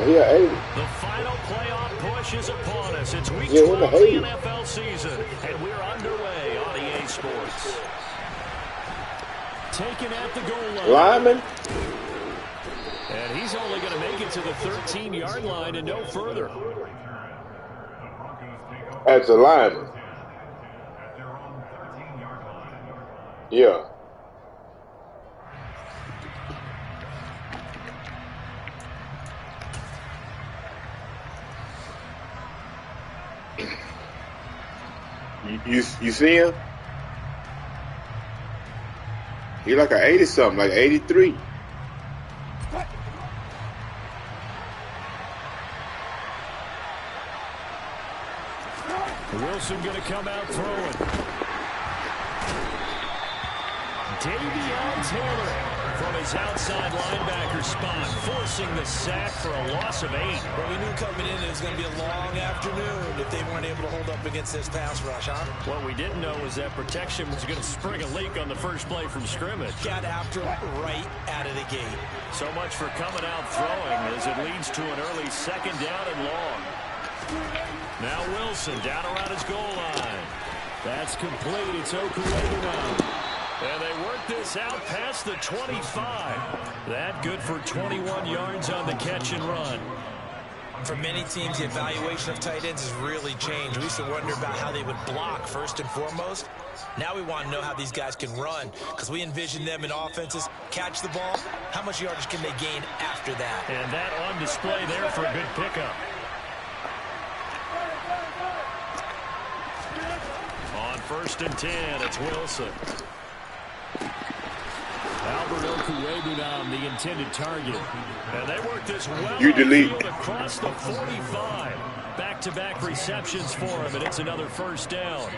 Yeah, 80. The final playoff push is upon us. It's week Yeah, 12 of the NFL season, and we're underway on EA Sports. Taken at the goal line. Lyman. And he's only going to make it to the 13-yard line and no further. That's a lineman. Yeah. You see him? He like an 80-something, like 83. Wilson going to come out throwing. Davion Taylor from his outside linebacker spot, forcing the sack for a loss of 8. Well, we knew coming in it was going to be a long afternoon if they weren't able to hold up against this pass rush, huh? What we didn't know was that protection was going to spring a leak on the first play from scrimmage. Got after him right out of the gate. So much for coming out throwing as it leads to an early second down and long. Now Wilson down around his goal line. That's complete. It's Dagreatguru now. And they work this out past the 25. That good for 21 yards on the catch and run. For many teams, the evaluation of tight ends has really changed. We used to wonder about how they would block first and foremost. Now we want to know how these guys can run, because we envision them in offenses catch the ball. How much yardage can they gain after that? And that on display there for a good pickup. On 1st and 10, it's Wilson. Dagreatguru now, the intended target. And they work this well. You delete. Across the 45. Back-to-back receptions for him, and it's another first down.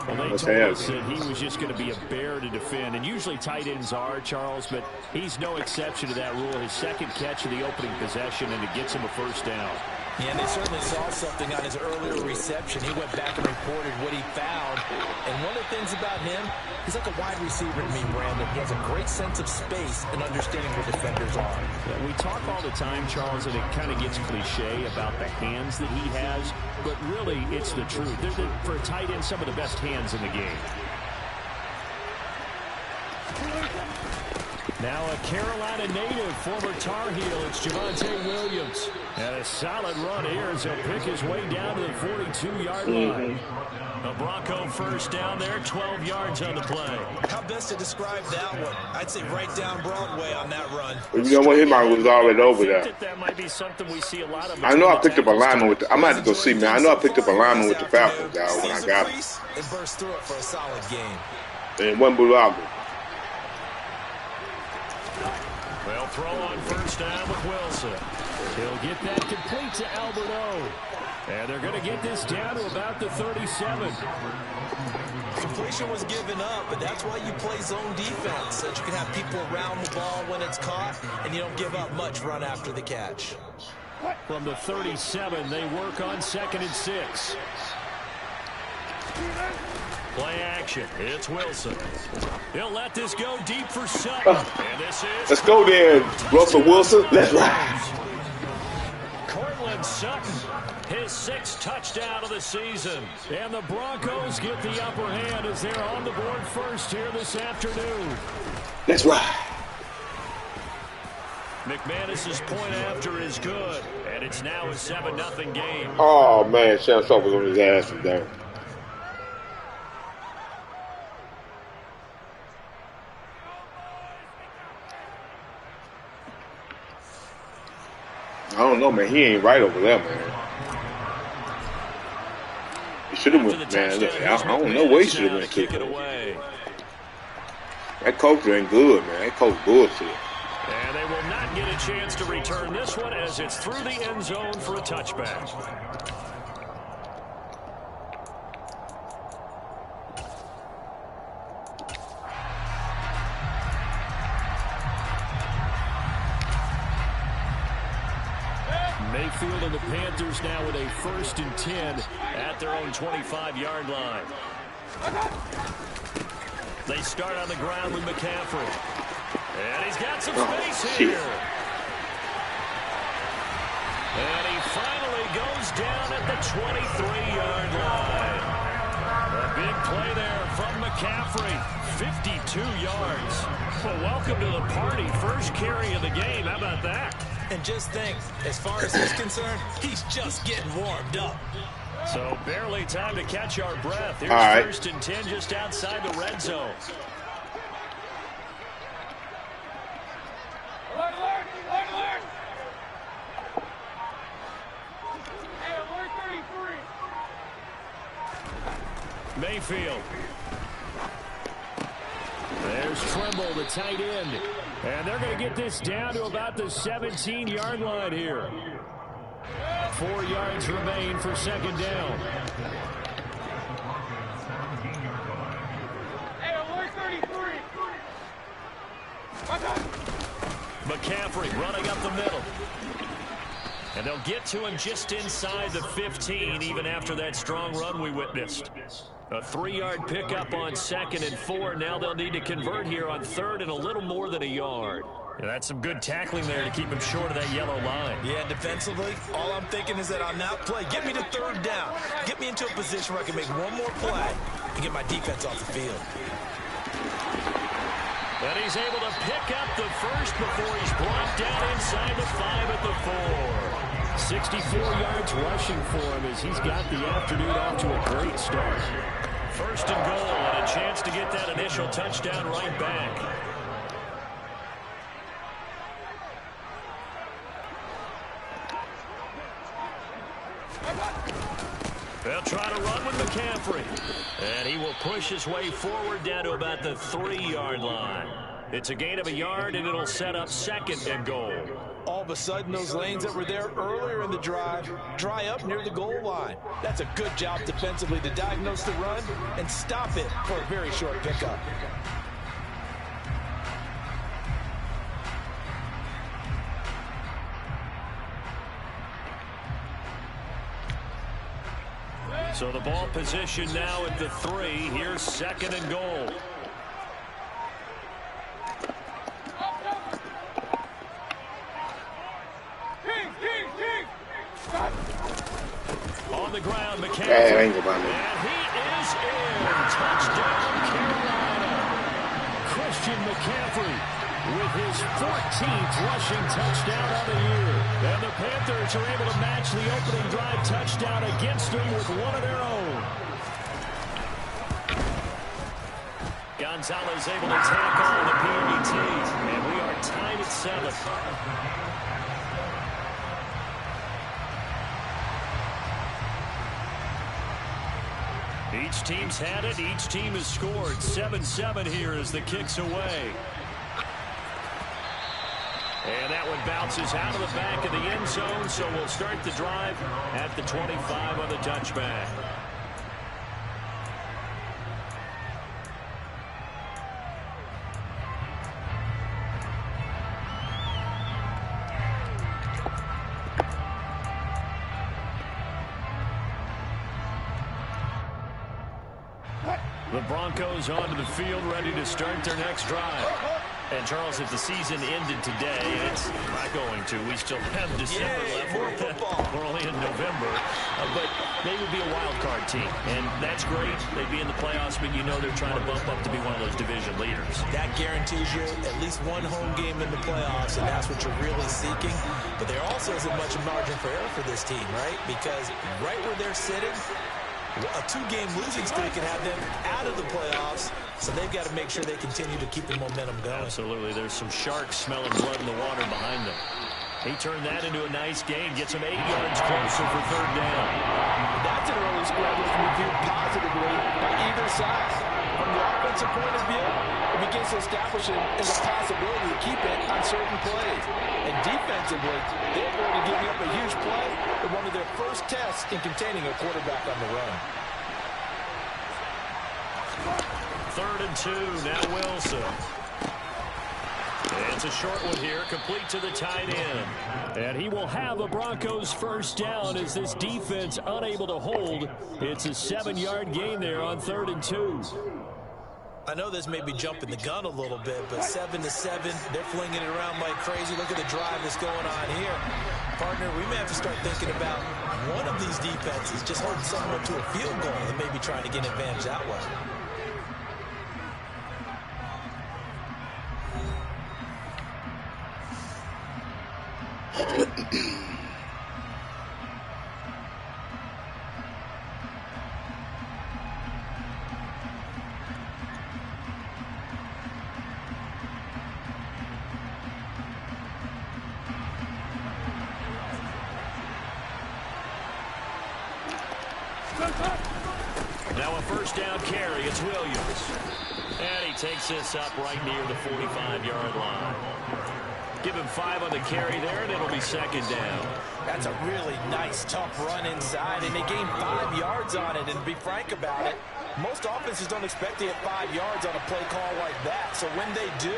Well, they told us that he was just going to be a bear to defend, and usually tight ends are, Charles, but he's no exception to that rule. His second catch of the opening possession, and it gets him a first down. Yeah, and they certainly saw something on his earlier reception. He went back and reported what he found. And one of the things about him, he's like a wide receiver to me, Brandon. He has a great sense of space and understanding where defenders are. Yeah, we talk all the time, Charles, and it kind of gets cliche about the hands that he has, but really it's the truth. They're for a tight end, some of the best hands in the game. Now a Carolina native, former Tar Heel, it's Javonte Williams. And a solid run here as he'll pick his way down to the 42-yard line. The Bronco first down there, 12 yards on the play. How best to describe that one? I'd say right down Broadway on that run. You know what? His mind was already over there. That might be something we see a lot of. I know I picked up a lineman with the, I'm going to have to go see, man. I know I picked up a lineman with the Falcons, dog, when I got him. And burst through it for a solid game. And one Bulaga. They'll throw on first down with Wilson. He'll get that complete to Alberto. And they're going to get this down to about the 37. Completion was given up, but that's why you play zone defense, so that you can have people around the ball when it's caught, and you don't give up much run after the catch. From the 37, they work on 2nd and 6. Play action. It's Wilson. He'll let this go deep for Sutton. And this is... Let's go then, Russell Wilson. Let's ride. Cortland Sutton, his 6th touchdown of the season. And the Broncos get the upper hand as they're on the board first here this afternoon. Let's ride. McManus's point after is good. And it's now a 7-0 game. Oh, man. Sam Sharp was on his ass from there. I don't know, man. He ain't right over there, man. He should have went, man. Look, I don't know where he should have went to. That coach ain't good, man. That coach bullshit. And they will not get a chance to return this one as it's through the end zone for a touchback. Mayfield and the Panthers now with a 1st and 10 at their own 25-yard line. They start on the ground with McCaffrey. And he's got some space here. And he finally goes down at the 23-yard line. A big play there from McCaffrey. 52 yards. Well, welcome to the party. First carry of the game. How about that? And just think, as far as he's concerned, he's just getting warmed up. So barely time to catch our breath. Here's first and 10 just outside the red zone. Mayfield. There's Trimble, the tight end. And they're going to get this down to about the 17-yard line here. 4 yards remain for second down. McCaffrey running up the middle. And they'll get to him just inside the 15, even after that strong run we witnessed. A 3-yard pickup on 2nd and 4. Now they'll need to convert here on 3rd and a little more than a yard. Yeah, that's some good tackling there to keep him short of that yellow line. Yeah, defensively, all I'm thinking is that on that play, get me to 3rd down. Get me into a position where I can make one more play and get my defense off the field. And he's able to pick up the first before he's brought down inside the 5 at the 4. 64 yards rushing for him as he's got the afternoon off to a great start. First and goal and a chance to get that initial touchdown right back. They'll try to run with McCaffrey. And he will push his way forward down to about the 3-yard line. It's a gain of a yard, and it'll set up 2nd and goal. All of a sudden, those lanes that were there earlier in the drive dry up near the goal line. That's a good job defensively to diagnose the run and stop it for a very short pickup. So the ball position now at the 3. Here's 2nd and goal. On the ground, McCaffrey. And he is in. Touchdown, Carolina. Christian McCaffrey with his 14th rushing touchdown of the year. And the Panthers are able to match the opening drive touchdown against them with one of their own. Gonzalez able to tackle the PBT. And we are tied at 7. Each team's had it. Each team has scored. 7-7 here as the kick's away. And that one bounces out of the back of the end zone, so we'll start the drive at the 25 on the touchback. The Broncos onto the field, ready to start their next drive. And, Charles, if the season ended today, it's not going to. We still have December left. We're only in November. But they would be a wild card team. And that's great. They'd be in the playoffs, but you know they're trying to bump up to be one of those division leaders. That guarantees you at least one home game in the playoffs, and that's what you're really seeking. But there also isn't much margin for error for this team, right? Because right where they're sitting, a 2-game losing streak can have them out of the playoffs, so they've got to make sure they continue to keep the momentum going. Absolutely. There's some sharks smelling blood in the water behind them. He turned that into a nice gain, gets him 8 yards closer for 3rd down. That's an early score that can be viewed positively by either side. From the offensive point of view, it begins to establish it as a possibility to keep it on certain plays. And defensively, they're going to give you up a huge play in one of their first tests in containing a quarterback on the run. 3rd and 2, now Wilson. It's a short one here, complete to the tight end. And he will have a Broncos first down as this defense unable to hold. It's a 7-yard gain there on 3rd and 2. I know this may be jumping the gun a little bit, but 7-7, they're flinging it around like crazy. Look at the drive that's going on here. partner, we may have to start thinking about one of these defenses just holding someone to a field goal and maybe trying to get an advantage that way. Now a first down carry. It's Williams. And he takes this up right near the 45-yard line. Give him 5 on the carry there, and it'll be second down. That's a really nice, tough run inside, and they gained 5 yards on it. And to be frank about it, most offenses don't expect to get 5 yards on a play call like that. So when they do,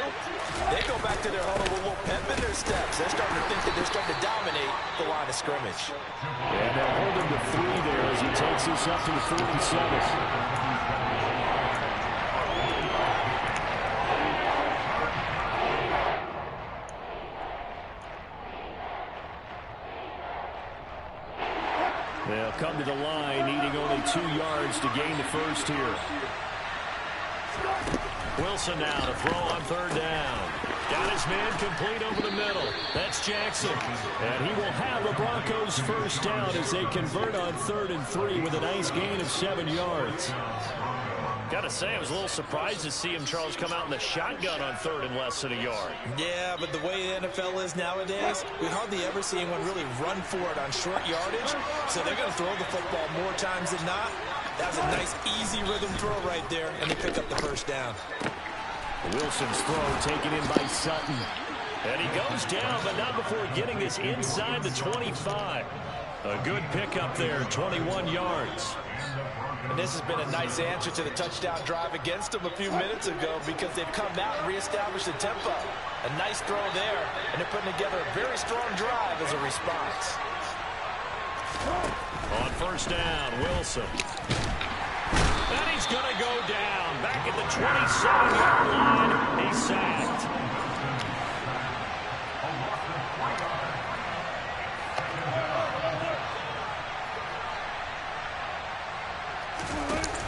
they go back to their huddle with a little pep in their steps. They're starting to think that they're starting to dominate the line of scrimmage. And they'll hold him to 3 there as he takes this up to the 47. They'll come to the line, needing only 2 yards to gain the first here. Wilson now to throw on third down. Got his man complete over the middle. That's Jackson. And he will have the Broncos first down as they convert on 3rd and 3 with a nice gain of 7 yards. Got to say, I was a little surprised to see him, Charles, come out in the shotgun on 3rd and less than a yard. Yeah, but the way the NFL is nowadays, we hardly ever see anyone really run for it on short yardage. So they're going to throw the football more times than not. That was a nice, easy rhythm throw right there, and they pick up the first down. Wilson's throw taken in by Sutton. And he goes down, but not before getting this inside the 25. A good pickup there, 21 yards. And this has been a nice answer to the touchdown drive against them a few minutes ago because they've come out and reestablished the tempo. A nice throw there, and they're putting together a very strong drive as a response. On first down, Wilson. And he's going to go down. Back at the 27-yard line, he's sacked.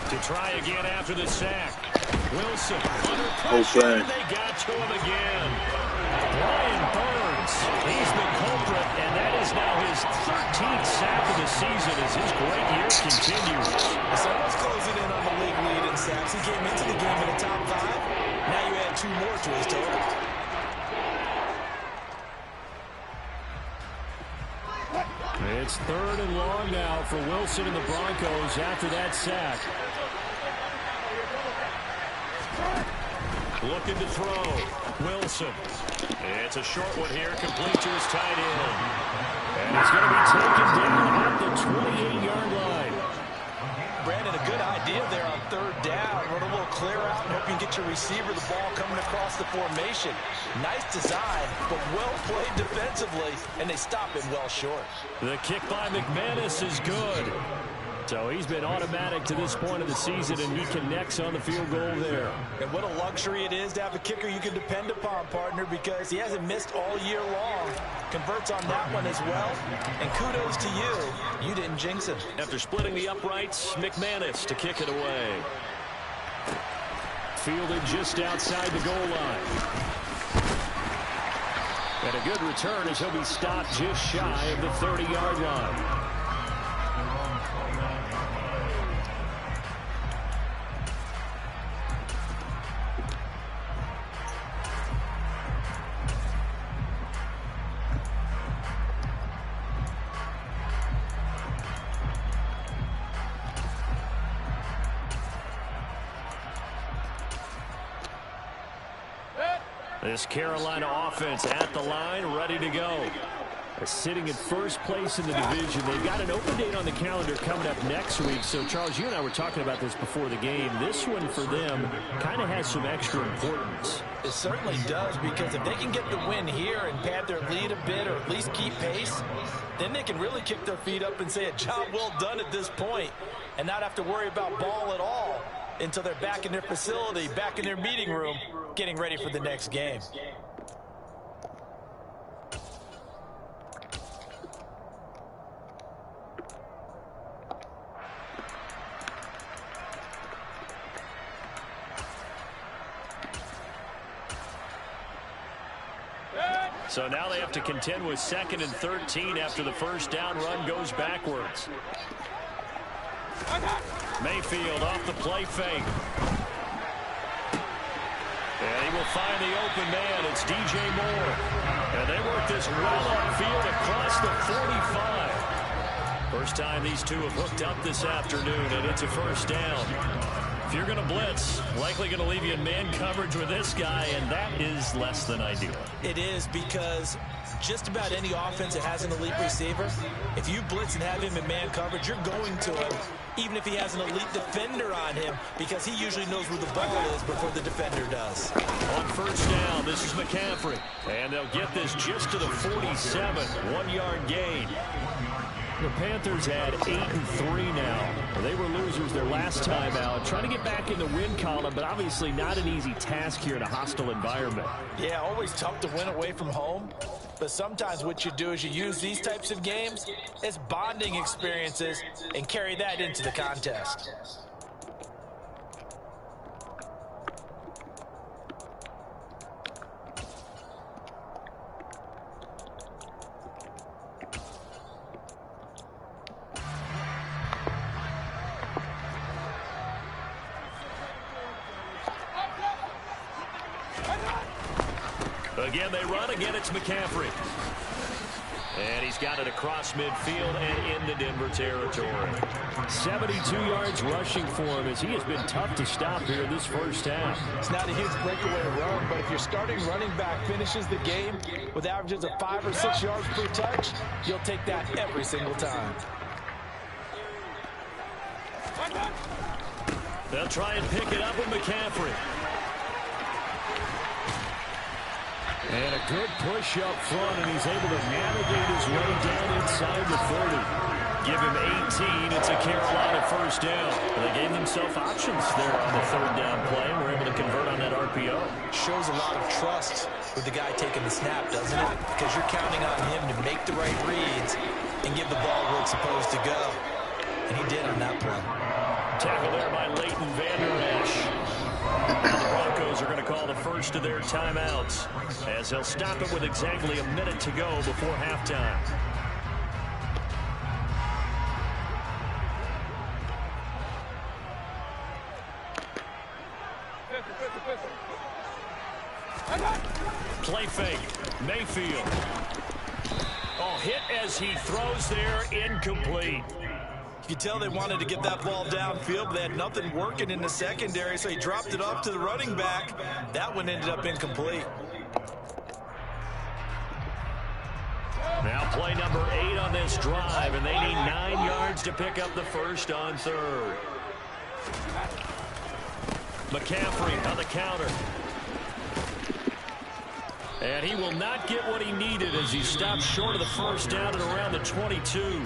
To try again after the sack. Wilson under pressure, and they got to him again. Brian Burns, he's the culprit, and that is now his 13th sack of the season as his great year continues. So he's closing in on the league lead in sacks. He came into the game in the top 5. Now you add 2 more to his total. It's 3rd and long now for Wilson and the Broncos after that sack. Looking to throw. Wilson. It's a short one here, complete to his tight end. And it's going to be taken down at the 28-yard line. Brandon, a good idea there on 3rd down. Run a little clear out and hope you can get your receiver the ball coming across the formation. Nice design, but well played defensively, and they stop him well short. The kick by McManus is good. So he's been automatic to this point of the season, and he connects on the field goal there. And what a luxury it is to have a kicker you can depend upon, partner, because he hasn't missed all year long. Converts on that one as well. And kudos to you. You didn't jinx him. After splitting the uprights, McManus to kick it away. Fielded just outside the goal line. And a good return as he'll be stopped just shy of the 30-yard line. This Carolina offense at the line, ready to go. They're sitting in first place in the division. They've got an open date on the calendar coming up next week. So, Charles, you and I were talking about this before the game. This one for them kind of has some extra importance. It certainly does, because if they can get the win here and pad their lead a bit or at least keep pace, then they can really kick their feet up and say a job well done at this point and not have to worry about ball at all until they're back in their facility, back in their meeting room, getting ready for the next game. So now they have to contend with 2nd and 13 after the first down run goes backwards. Mayfield off the play fake. And he will find the open man. It's DJ Moore. And they work this well upfield across the 45. First time these two have hooked up this afternoon, and it's a first down. If you're going to blitz, likely going to leave you in man coverage with this guy, and that is less than ideal. It is, because just about any offense that has an elite receiver, if you blitz and have him in man coverage, you're going to him, even if he has an elite defender on him, because he usually knows where the ball is before the defender does. On first down, this is McCaffrey, and they'll get this just to the 47, 1-yard gain. The Panthers had 8-3 now. They were losers their last time out. Trying to get back in the win column, but obviously not an easy task here in a hostile environment. Yeah, always tough to win away from home. But sometimes what you do is you use these types of games as bonding experiences and carry that into the contest. Again, they run. Again, it's McCaffrey. And he's got it across midfield and into Denver territory. 72 yards rushing for him, as he has been tough to stop here this first half. It's not a huge breakaway run, but if your starting running back finishes the game with averages of 5 or 6 yards per touch, you'll take that every single time. They'll try and pick it up with McCaffrey. And a good push up front, and he's able to navigate his way down inside the 30. Give him 18. It's a Carolina first down. They gave themselves options there on the 3rd down play, and were able to convert on that RPO. Shows a lot of trust with the guy taking the snap, doesn't it? Because you're counting on him to make the right reads and give the ball where it's supposed to go. And he did on that play. Tackle there by Leighton Vander Esch. The Broncos are going to call the first of their timeouts, as they'll stop it with exactly a minute to go before halftime. Play fake. Mayfield. Oh, hit as he throws there. Incomplete. You could tell they wanted to get that ball downfield, but they had nothing working in the secondary, so he dropped it off to the running back. That one ended up incomplete. Now play number 8 on this drive, and they need 9 yards to pick up the first on 3rd. McCaffrey on the counter. And he will not get what he needed as he stopped short of the first down at around the 22.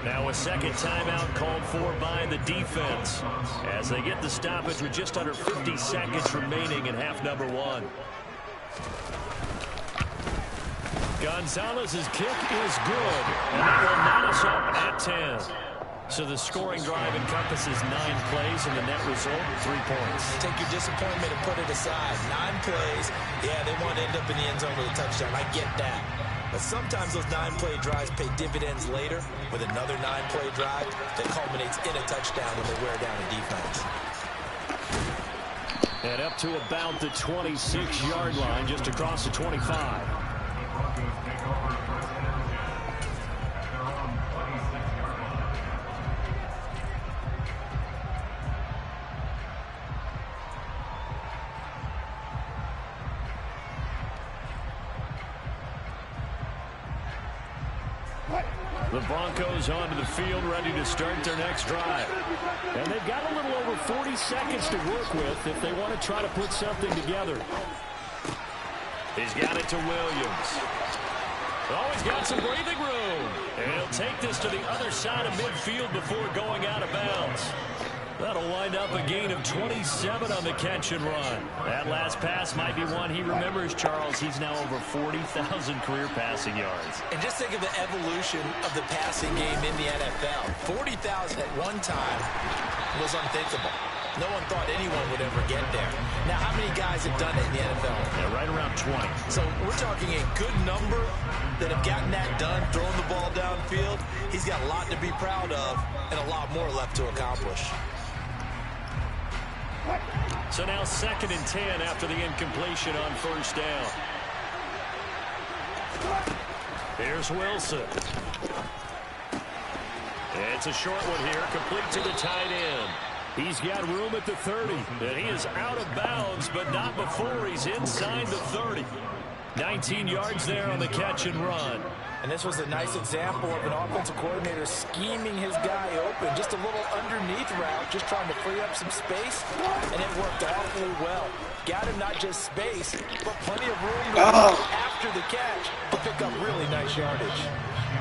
Now a second timeout called for by the defense as they get the stoppage with just under 50 seconds remaining in half number 1. Gonzalez's kick is good, and that will knot us up at 10. So the scoring drive encompasses 9 plays, and the net result, 3 points. Take your disappointment and put it aside. 9 plays. Yeah, they want to end up in the end zone with a touchdown. I get that. But sometimes those 9-play drives pay dividends later with another 9-play drive that culminates in a touchdown when they wear down a defense. And up to about the 26-yard line, just across the 25. The Broncos onto the field, ready to start their next drive. And they've got a little over 40 seconds to work with if they want to try to put something together. He's got it to Williams. Oh, he's got some breathing room. And he'll take this to the other side of midfield before going out of bounds. That'll wind up a gain of 27 on the catch and run. That last pass might be one he remembers, Charles. He's now over 40,000 career passing yards. And just think of the evolution of the passing game in the NFL. 40,000 at one time was unthinkable. No one thought anyone would ever get there. Now, how many guys have done it in the NFL? Yeah, right around 20. So we're talking a good number that have gotten that done, throwing the ball downfield. He's got a lot to be proud of and a lot more left to accomplish. So now 2nd and 10 after the incompletion on 1st down. Here's Wilson. It's a short one here, complete to the tight end. He's got room at the 30, and he is out of bounds, but not before he's inside the 30. 19 yards there on the catch and run. And this was a nice example of an offensive coordinator scheming his guy open. Just a little underneath route, just trying to free up some space, and it worked awfully well. Got him not just space, but plenty of room to after the catch to pick up really nice yardage.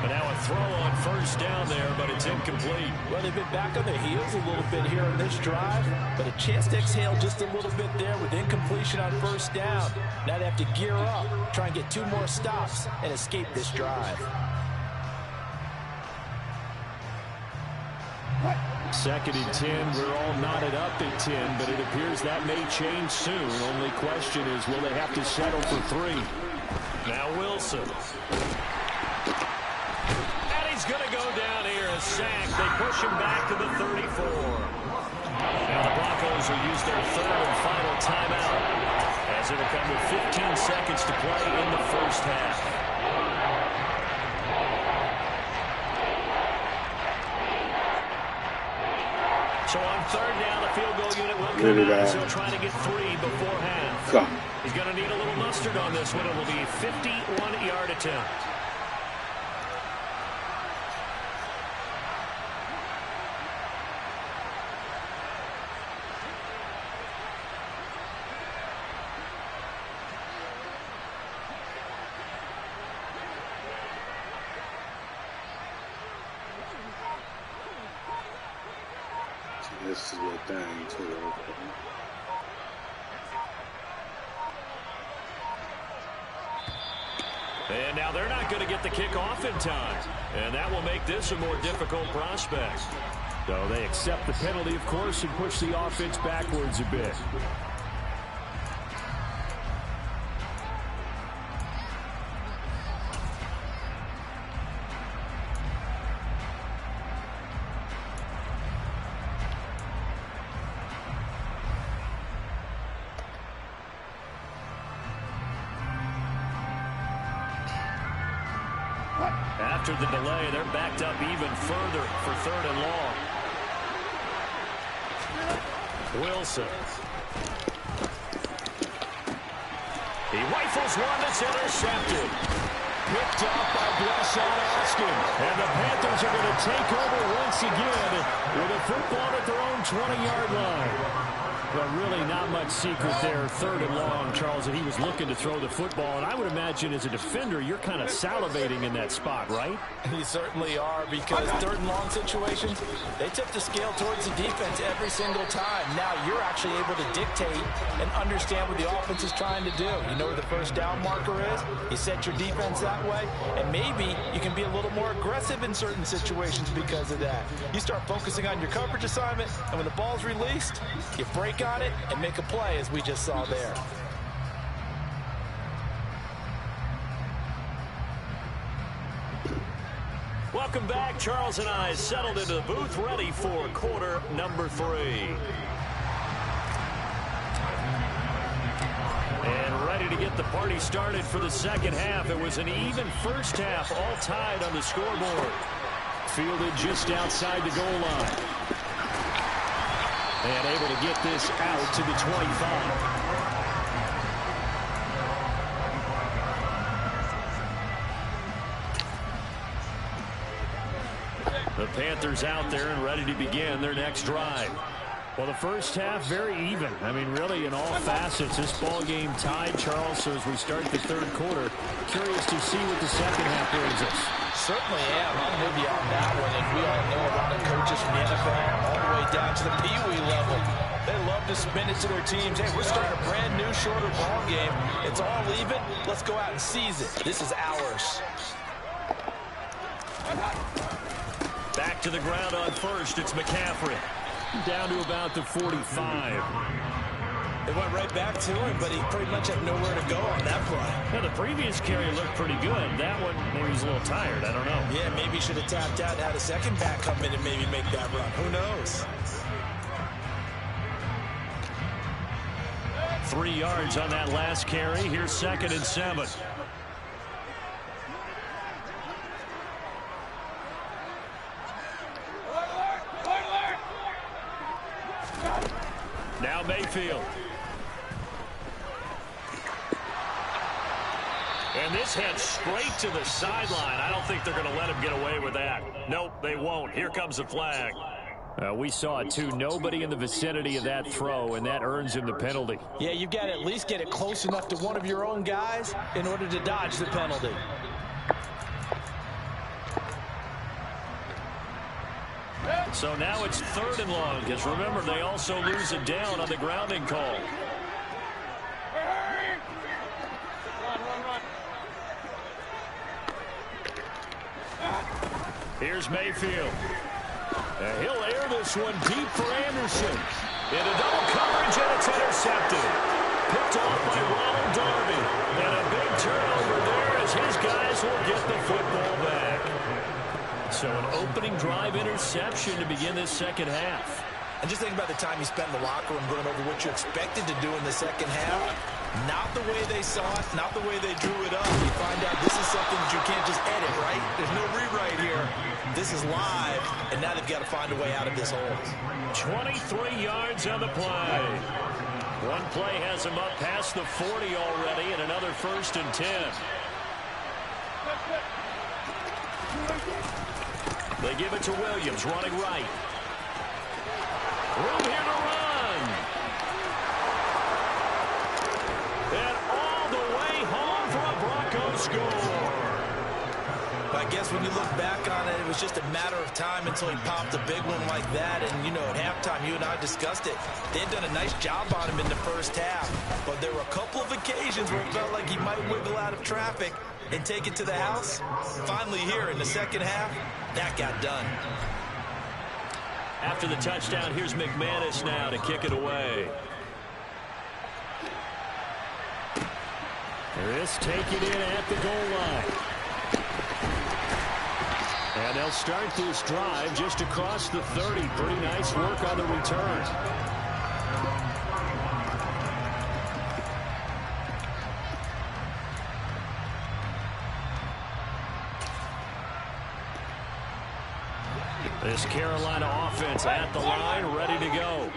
But now a throw on 1st down there, but it's incomplete. Well, they've been back on their heels a little bit here on this drive, but a chance to exhale just a little bit there with incompletion on 1st down. Now they have to gear up, try and get 2 more stops, and escape this drive. 2nd and 10, we're all knotted up at 10, but it appears that may change soon. Only question is, will they have to settle for 3? Now Wilson. He's going to go down here, a sack. They push him back to the 34. Now the Broncos will use their 3rd and final timeout as it'll come with 15 seconds to play in the 1st half. So on 3rd down, the field goal unit will come out as he'll try to get 3 before half. He's going to need a little mustard on this one. It will be a 51-yard attempt. This is your thing, too. And now they're not going to get the kickoff in time. And that will make this a more difficult prospect. So they accept the penalty, of course, and push the offense backwards a bit. After the delay, they're backed up even further for 3rd and long. Wilson. He rifles one that's intercepted. Picked up by Blesson Austin. And the Panthers are going to take over once again with a football at their own 20-yard line. But really not much secret there. 3rd and long, Charles, and he was looking to throw the football. And I would imagine as a defender, you're kind of salivating in that spot, right? You certainly are, because 3rd and long situations, they tip the scale towards the defense every single time. Now you're actually able to dictate and understand what the offense is trying to do. You know where the 1st down marker is. You set your defense that way, and maybe you can be a little more aggressive in certain situations because of that. You start focusing on your coverage assignment, and when the ball's released, you break on it and make a play, as we just saw there. Welcome back. Charles and I settled into the booth, ready for quarter number 3. And ready to get the party started for the 2nd half. It was an even 1st half, all tied on the scoreboard. Fielded just outside the goal line. And able to get this out to the 25. The Panthers out there and ready to begin their next drive. Well, the 1st half, very even. I mean, really, in all facets, this ball game tied, Charles. So as we start the 3rd quarter, curious to see what the 2nd half brings us. Certainly am. I'm with you on that one. And we all know a lot of coaches from the NFL all the way down to the Pee-wee level. They love to spin it to their teams. Hey, we're starting a brand new, shorter ball game. It's all even. Let's go out and seize it. This is ours. Back to the ground on 1st. It's McCaffrey. Down to about the 45. It went right back to him, but he pretty much had nowhere to go on that play. Well, the previous carry looked pretty good. That one, maybe he's a little tired. I don't know. Yeah, maybe he should have tapped out and had a second back come in and maybe make that run. Who knows? 3 yards on that last carry. Here's 2nd and 7. Now Mayfield. And this heads straight to the sideline. I don't think they're going to let him get away with that. Nope, they won't. Here comes the flag. We saw it, too. Nobody in the vicinity of that throw, and that earns him the penalty. Yeah, you've got to at least get it close enough to one of your own guys in order to dodge the penalty. So now it's 3rd and long, because remember, they also lose it down on the grounding call. Here's Mayfield. He'll air this one deep for Anderson. Into double coverage, and it's intercepted. Picked off by Ronald Darby. And a big turnover there as his guys will get the football back. So an opening drive interception to begin this second half. And just think about the time you spent in the locker room going over what you expected to do in the second half. Not the way they saw it, not the way they drew it up. You find out this is something that you can't just edit, right? There's no rewrite here. This is live, and now they've got to find a way out of this hole. 23 yards on the play. One play has him up past the 40 already, and another 1st and 10. They give it to Williams, running right. Room here to run. And all the way home for a Broncos score. I guess when you look back on it, it was just a matter of time until he popped a big one like that. And, you know, at halftime, you and I discussed it. They'd done a nice job on him in the first half. But there were a couple of occasions where it felt like he might wiggle out of traffic and take it to the house. Finally here in the second half, that got done. After the touchdown, here's McManus now to kick it away. This taken in at the goal line. And they'll start this drive just across the 30. Pretty nice work on the return. This Carolina offense at the line, ready to go.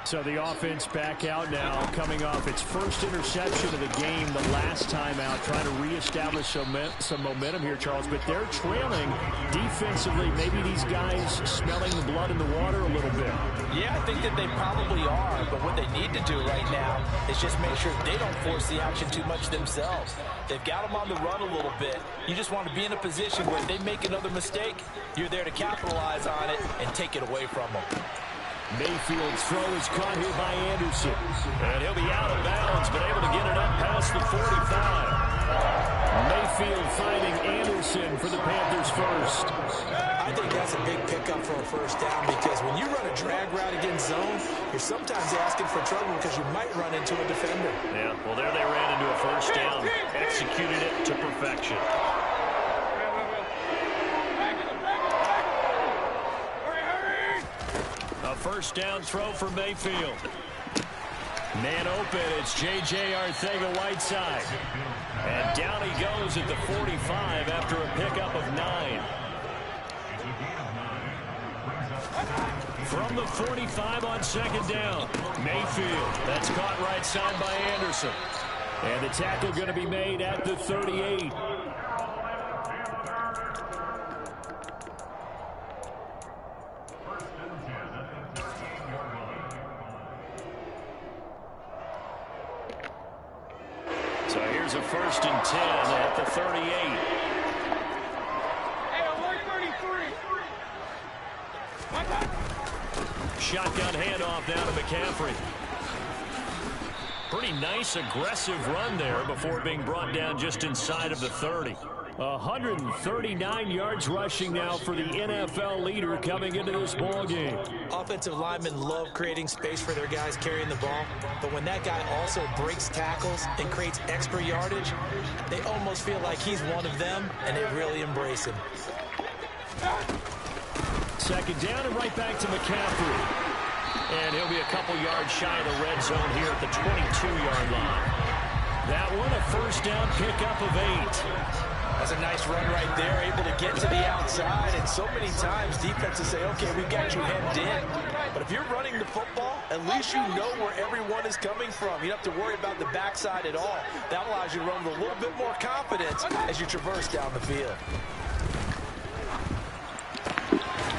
So the offense back out now, coming off its first interception of the game the last time out, trying to reestablish some momentum here, Charles. But they're trailing defensively. Maybe these guys smelling the blood in the water a little bit. Yeah, I think that they probably are. But what they need to do right now is just make sure they don't force the action too much themselves. They've got them on the run a little bit. You just want to be in a position where if they make another mistake, you're there to capitalize on it and take it away from them. Mayfield's throw is caught here by Anderson. And he'll be out of bounds, but able to get it up past the 45. Mayfield finding Anderson for the Panthers first. I think that's a big pickup for a first down because when you run a drag route against zone, you're sometimes asking for trouble because you might run into a defender. Yeah, well, there they ran into a first down. Executed it to perfection. A first down throw for Mayfield. Man open, it's J.J. Arcega-Whiteside. And down he goes at the 45 after a pickup of 9. From the 45 on second down, Mayfield. That's caught right side by Anderson. And the tackle going to be made at the 38. So here's a 1st and 10 at the 38. Shotgun handoff down to McCaffrey. Pretty nice, aggressive run there before being brought down just inside of the 30. 139 yards rushing now for the NFL leader coming into this ball game. Offensive linemen love creating space for their guys carrying the ball, but when that guy also breaks tackles and creates extra yardage, they almost feel like he's one of them, and they really embrace him. Second down and right back to McCaffrey. And he'll be a couple yards shy of the red zone here at the 22-yard line. That one, a first down pickup of 8. That's a nice run right there, able to get to the outside. And so many times defenses say, okay, we got you hemmed in. But if you're running the football, at least you know where everyone is coming from. You don't have to worry about the backside at all. That allows you to run with a little bit more confidence as you traverse down the field.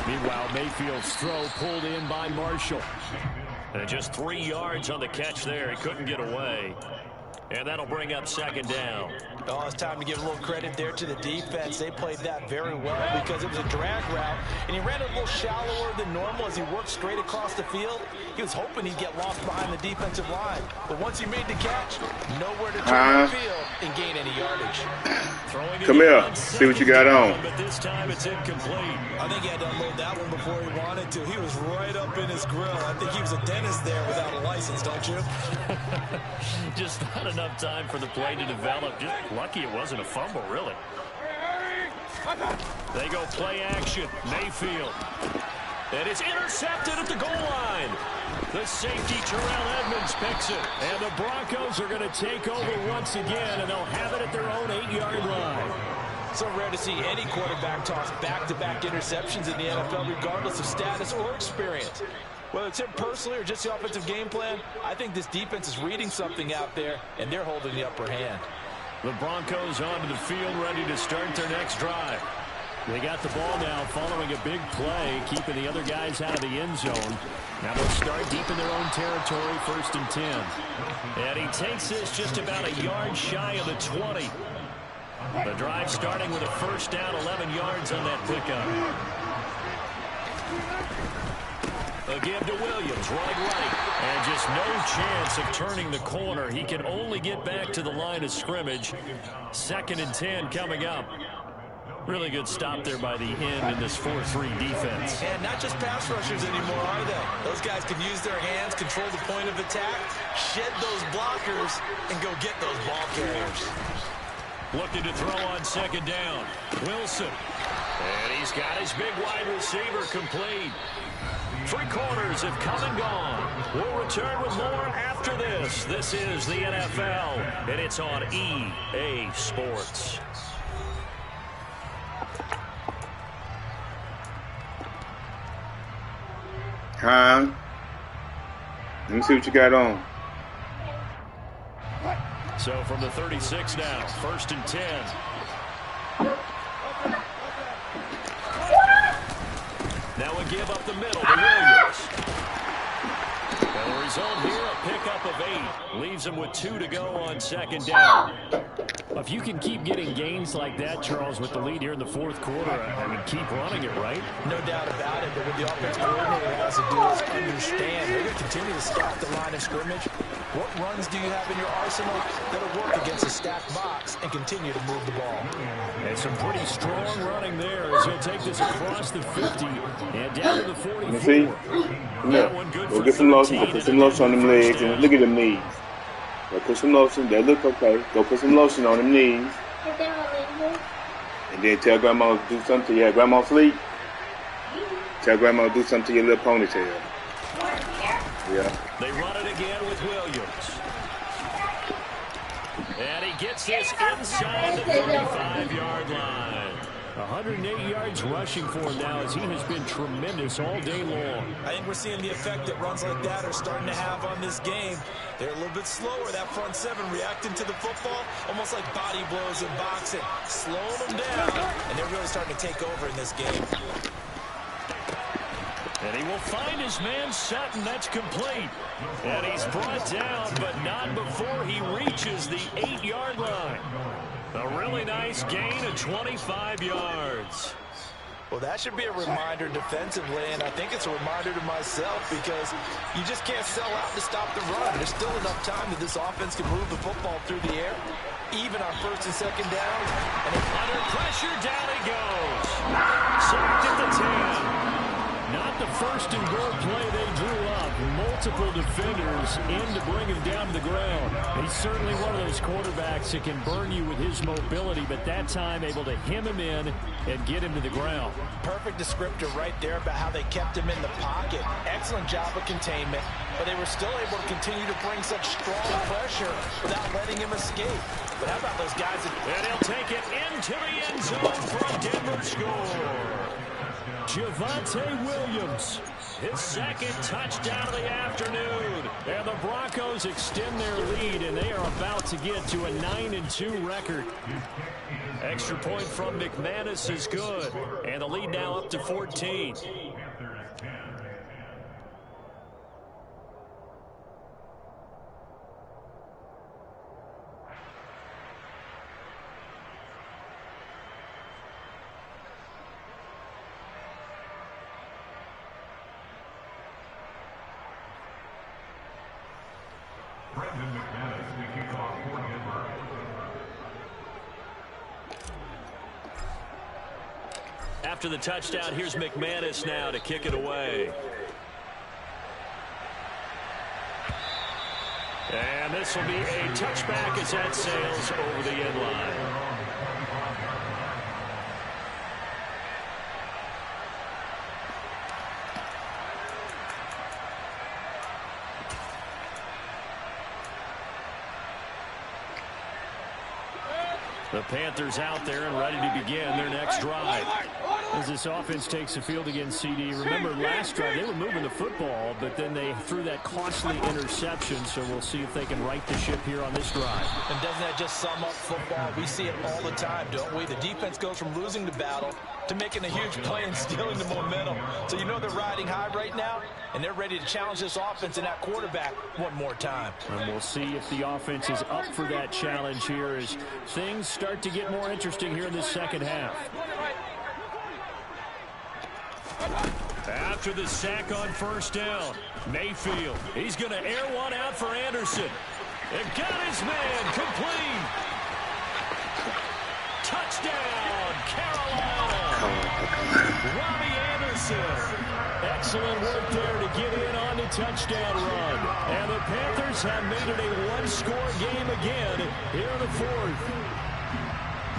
Meanwhile, Mayfield's throw pulled in by Marshall. And just 3 yards on the catch there. He couldn't get away. And that'll bring up second down. Oh, it's time to give a little credit there to the defense. They played that very well because it was a drag route, and he ran it a little shallower than normal as he worked straight across the field. He was hoping he'd get lost behind the defensive line. But once he made the catch, nowhere to turn the field and gain any yardage. Come here, see what you got on. But this time it's incomplete. I think he had to unload that one before he wanted to. He was right up in his grill. I think he was a dentist there without a license, don't you? Just not enough time for the play to develop. Just lucky it wasn't a fumble, really. They go play action. Mayfield. And it's intercepted at the goal line. The safety, Terrell Edmonds, picks it. And the Broncos are going to take over once again, and they'll have it at their own 8-yard line. So rare to see any quarterback toss back-to-back interceptions in the NFL, regardless of status or experience. Whether it's him personally or just the offensive game plan, I think this defense is reading something out there, and they're holding the upper hand. The Broncos onto the field, ready to start their next drive. They got the ball now following a big play, keeping the other guys out of the end zone. Now they'll start deep in their own territory, 1st and 10. And he takes this just about a yard shy of the 20. The drive starting with a first down, 11 yards on that pickup. A give to Williams, running right. And just no chance of turning the corner. He can only get back to the line of scrimmage. 2nd and 10 coming up. Really good stop there by the end in this 4-3 defense. And not just pass rushers anymore, are they? Those guys can use their hands, control the point of attack, shed those blockers, and go get those ball carriers. Looking to throw on 2nd down. Wilson. And he's got his big wide receiver complete. 3 quarters have come and gone. We'll return with more after this. This is the NFL, and it's on EA Sports. Huh? Let me see what you got on. So from the 36 now, 1st and 10. Now a give up the middle to Williams. And the result here, a pickup of 8. Leaves him with 2 to go on 2nd down. If you can keep getting gains like that, Charles, with the lead here in the 4th quarter, I mean, keep running it, right? No doubt about it, but what the offensive coordinator has to do is understand they're going to continue to stack the line of scrimmage. What runs do you have in your arsenal that'll work against a stacked box and continue to move the ball? And some pretty strong running there as he'll take this across the 50 and down to the 44. See? Go get some lotion. Go put some lotion on them legs and look at them knees. Go put some lotion. They look okay. Go put some lotion on them knees. And then tell Grandma to do something to you. Grandma sleep. Tell Grandma to do something to your little ponytail. Yeah. They run it again with Williams. And he gets this inside the 35-yard line. 108 yards rushing for him now as he has been tremendous all day long. I think we're seeing the effect that runs like that are starting to have on this game. They're a little bit slower, that front 7 reacting to the football, almost like body blows in boxing, slowing them down, and they're really starting to take over in this game. And he will find his man Sutton. That's complete. And he's brought down, but not before he reaches the 8-yard line. A really nice gain of 25 yards. Well, that should be a reminder defensively, and I think it's a reminder to myself because you just can't sell out to stop the run. There's still enough time that this offense can move the football through the air. even on first and second downs. And under pressure, down he goes. Sacked at the 10. Not the first and goal play they drew up. Multiple defenders in to bring him down to the ground. He's certainly one of those quarterbacks that can burn you with his mobility, but that time able to hem him in and get him to the ground. Perfect descriptor right there about how they kept him in the pocket. Excellent job of containment, but they were still able to continue to bring such strong pressure without letting him escape. But how about those guys? And he'll take it into the end zone for a Denver score. Javonte Williams, his second touchdown of the afternoon. And the Broncos extend their lead, and they are about to get to a 9-2 record. Extra point from McManus is good, and the lead now up to 14. After the touchdown, here's McManus now to kick it away. And this will be a touchback as that sails over the end line. The Panthers out there and ready to begin their next drive. As this offense takes the field against CD. Remember, last drive, they were moving the football, but then they threw that costly interception, so we'll see if they can right the ship here on this drive. And doesn't that just sum up football? We see it all the time, don't we? The defense goes from losing the battle to making a huge play and stealing the momentum. So you know they're riding high right now, and they're ready to challenge this offense and that quarterback one more time. And we'll see if the offense is up for that challenge here as things start to get more interesting here in this second half. After the sack on first down, Mayfield, he's going to air one out for Anderson. And got his man complete. Touchdown, Carolina. Robbie Anderson. Excellent work there to get in on the touchdown run. And the Panthers have made it a one-score game again here in the fourth.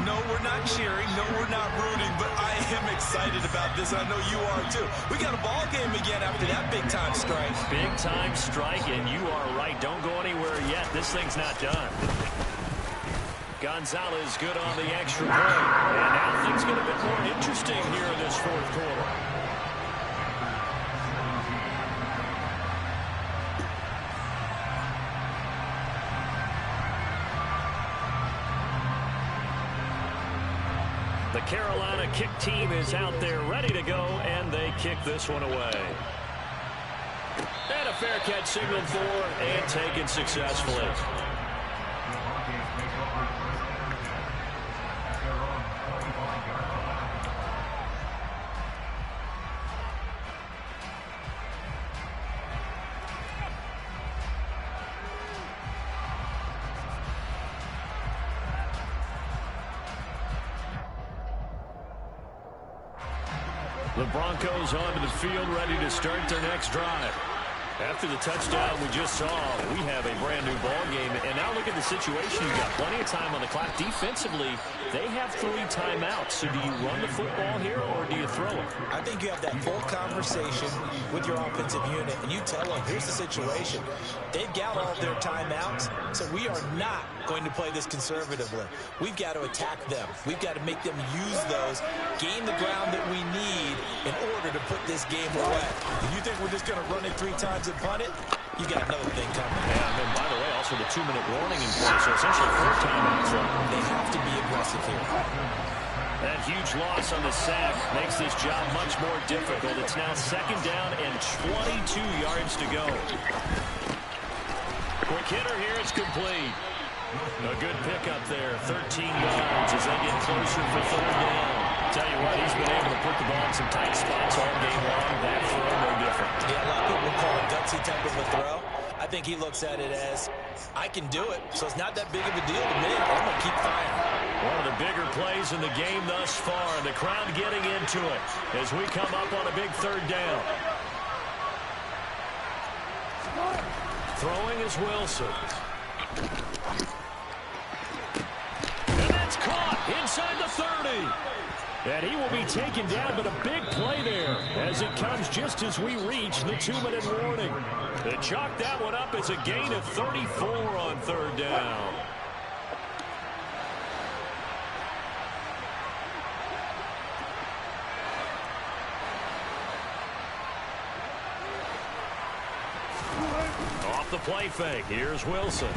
No, we're not cheering. No, we're not rooting. But I am excited about this. I know you are, too. We got a ball game again after that big-time strike. Big-time strike, and you are right. Don't go anywhere yet. This thing's not done. Gonzalez good on the extra point. And now things get a bit more interesting here in this fourth quarter. The Carolina kick team is out there ready to go, and they kick this one away. And a fair catch signaled for and taken successfully. The Broncos onto the field, ready to start their next drive. After the touchdown we just saw, we have a brand new ball game. And now look at the situation. You've got plenty of time on the clock. Defensively, they have 3 timeouts. So do you run the football here or do you throw it? I think you have that full conversation with your offensive unit, and you tell them, here's the situation. They've got all of their timeouts, so we are not going to play this conservatively. We've got to attack them. We've got to make them use those, gain the ground that we need in order to put this game away. If you think we're just going to run it 3 times and punt it, you got another thing coming. Yeah, and then, by the way, also the 2-minute warning in place, so essentially 4 timeouts. They have to be aggressive here. That huge loss on the sack makes this job much more difficult. It's now 2nd down and 22 yards to go. Quick hitter here, it's complete. A good pickup there, 13 yards as they get closer for 3rd down. Tell you what, he's been able to put the ball in some tight spots all game long. That throw, no different. Yeah, a lot of people would call it gutsy type of a throw. I I think he looks at it as, I can do it, so it's not that big of a deal to me. I'm going to keep firing. One of the bigger plays in the game thus far. The crowd getting into it as we come up on a big third down. Throwing is Wilson. And that's caught inside the 30. And he will be taken down, but a big play there as it comes just as we reach the 2-minute warning. They chalk that one up as a gain of 34 on third down. Off the play fake, here's Wilson.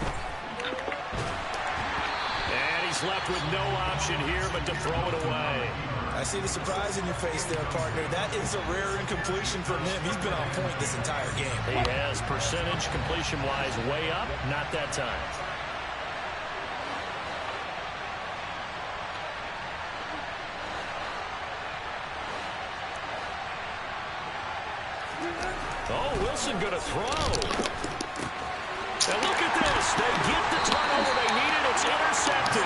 And he's left with no option here but to throw it away. I see the surprise in your face there, partner. That is a rare incompletion from him. He's been on point this entire game. He has percentage completion-wise way up, not that time. Oh, Wilson going to throw. And look at this. They get the turnover they needed. It's intercepted.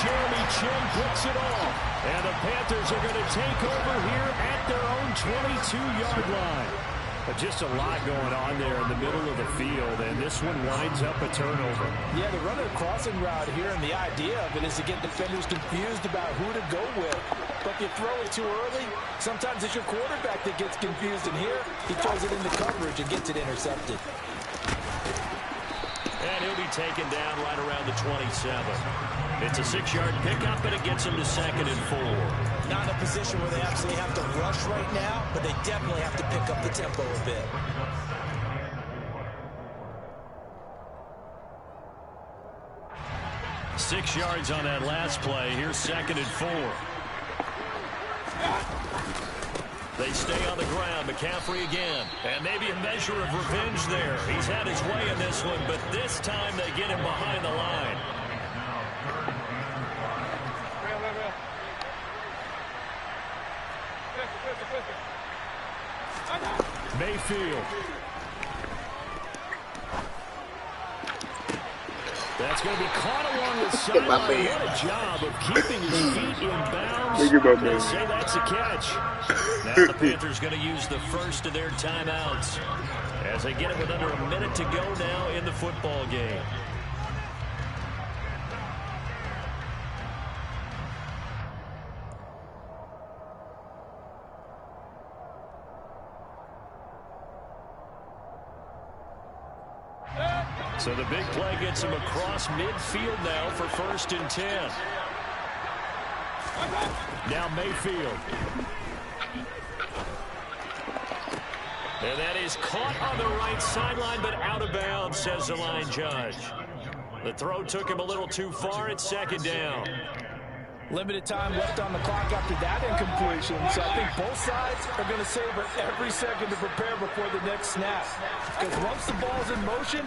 Jeremy Chin picks it off. And the Panthers are going to take over here at their own 22-yard line. But just a lot going on there in the middle of the field, and this one winds up a turnover. Yeah, they run a crossing route here, and the idea of it is to get defenders confused about who to go with. But if you throw it too early, sometimes it's your quarterback that gets confused, and here he throws it into coverage and gets it intercepted. And he'll be taken down right around the 27. It's a 6-yard pickup, but it gets him to 2nd and 4. Not in a position where they absolutely have to rush right now, but they definitely have to pick up the tempo a bit. Six yards on that last play. Here's 2nd and 4. They stay on the ground. McCaffrey again. And maybe a measure of revenge there. He's had his way in this one, but this time they get him behind the line. Mayfield. That's going to be caught along the sideline. What a job of keeping his feet in bounds. They say that's a catch. Now the Panthers going to use the first of their timeouts as they get it with under a minute to go now in the football game. So the big play gets him across midfield now for 1st and 10. Now Mayfield. And that is caught on the right sideline, but out of bounds, says the line judge. The throw took him a little too far. It's 2nd down. Limited time left on the clock after that incompletion, so I think both sides are going to savor every second to prepare before the next snap. Because once the ball's in motion,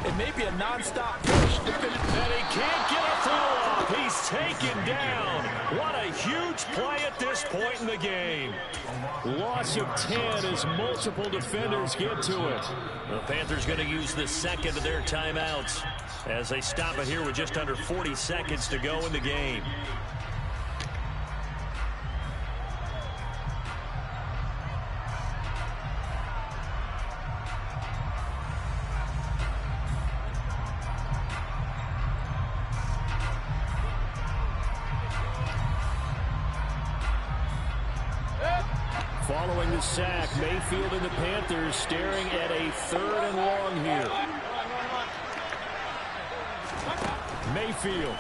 it may be a non-stop push. And he can't get a throw off. He's taken down. What a huge play at this point in the game. Loss of 10 as multiple defenders get to it. The Panthers going to use the second of their timeouts as they stop it here with just under 40 seconds to go in the game. Following the sack, Mayfield and the Panthers staring at a 3rd and long here. Mayfield.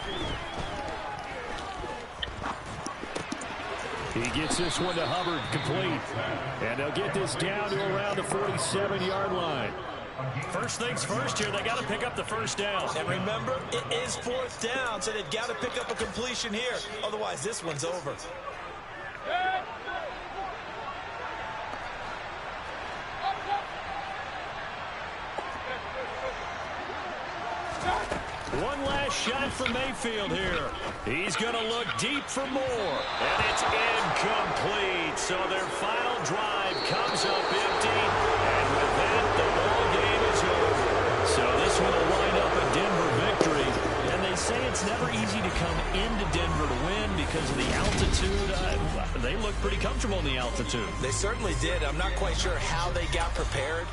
He gets this one to Hubbard, complete. And they'll get this down to around the 47-yard line. First things first here, they got to pick up the 1st down. And remember, it is 4th down, so they've got to pick up a completion here. Otherwise, this one's over. One last shot for Mayfield here. He's going to look deep for more. And it's incomplete. So their final drive comes up empty. And with that, the ball game is over. it's never easy to come into Denver to win because of the altitude. They look pretty comfortable in the altitude. They certainly did. I'm not quite sure how they got prepared.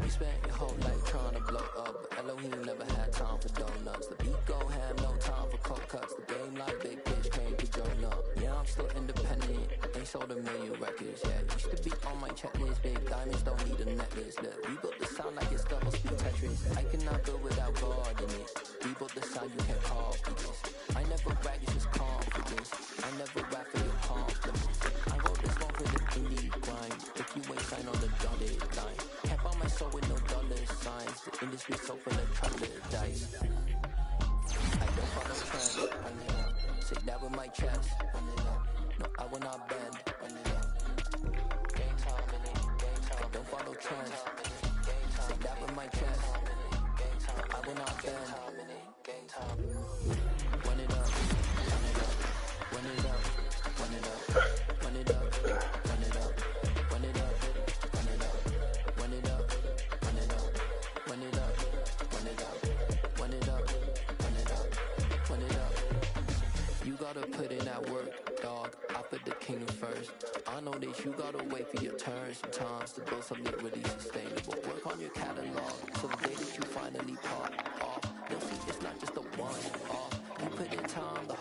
You spent your whole life trying to blow up, but Elohim never had time for donuts. The beat go ham, no time for cold cuts. The game like big bitch came to join up. Yeah, I'm still independent, ain't sold a million records yet. Used to be on my checklist, big diamonds don't need a necklace. Look, we built the sound like it's double speed Tetris. I cannot build without God in it. We built the sound you can't copy this. I never brag, it's just confidence. I never rap for your compliments. I wrote this one for the indie grind. If you ain't signed on the dotted line, can't buy my soul with no dollar signs. The industry so full of troglodytes. I don't follow trends. Say that with my chest. No, I will not bend. Game time in it. I don't follow trends. Say that with my chest. I will not bend. Run it up. Run it up. Run it up. Run it up. Run it up. Run it up. Run it up. Run it up. Run it up. Run it up. Run it up. Run it up. Run it up. Run it up. You gotta put in that work, dog. I put the kingdom first. I know that you gotta wait for your turn sometimes to build something really sustainable. Work on your catalog so the day that you finally pop off, you'll see it's not just a one-off. You put in time, the